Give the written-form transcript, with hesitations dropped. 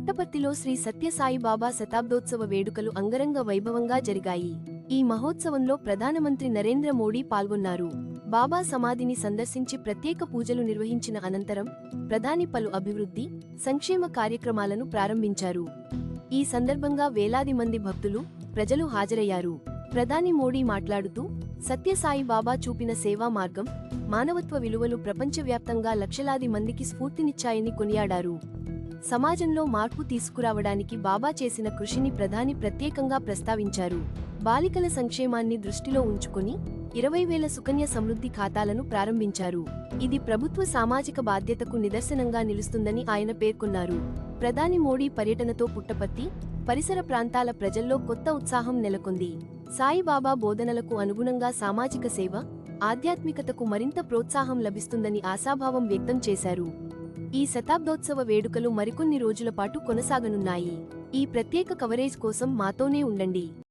పుట్టపర్తిలో శ్రీ సత్యసాయిబాబా శతాబ్దోత్సవ వేడుకలు అంగరంగ వైభవంగా జరిగాయి. ఈ మహోత్సవంలో ప్రధానమంత్రి నరేంద్ర మోడీ పాల్గొన్నారు. బాబా సమాధిని సందర్శించి ప్రత్యేక పూజలు నిర్వహించిన అనంతరం ప్రధాని పలు అభివృద్ధి, సంక్షేమ కార్యక్రమాలను ప్రారంభించారు. ఈ సందర్భంగా వేలాది మంది భక్తులు, ప్రజలు హాజరయ్యారు. ప్రధాని మోడీ మాట్లాడుతూ, సత్యసాయిబాబా చూపిన సేవా మార్గం, మానవత్వ విలువలు ప్రపంచవ్యాప్తంగా లక్షలాది మందికి స్ఫూర్తినిచ్చాయని కొనియాడారు. సమాజంలో మార్పు తీసుకురావడానికి బాబా చేసిన కృషిని ప్రధాని ప్రత్యేకంగా ప్రస్తావించారు. బాలికల సంక్షేమాన్ని దృష్టిలో ఉంచుకుని 20,000 సుకన్య సమృద్ధి ఖాతాలను ప్రారంభించారు. ఇది ప్రభుత్వ సామాజిక బాధ్యతకు నిదర్శనంగా నిలుస్తుందని ఆయన పేర్కొన్నారు. ప్రధాని మోడీ పర్యటనతో పుట్టపర్తి, పరిసర ప్రాంతాల ప్రజల్లో కొత్త ఉత్సాహం నెలకొంది. సాయిబాబా బోధనలకు అనుగుణంగా సామాజిక సేవ, ఆధ్యాత్మికతకు మరింత ప్రోత్సాహం లభిస్తుందని ఆశాభావం వ్యక్తం చేశారు. ఈ శతాబ్దోత్సవ వేడుకలు మరికొన్ని రోజుల పాటు కొనసాగనున్నాయి. ఈ ప్రత్యేక కవరేజ్ కోసం మాతోనే ఉండండి.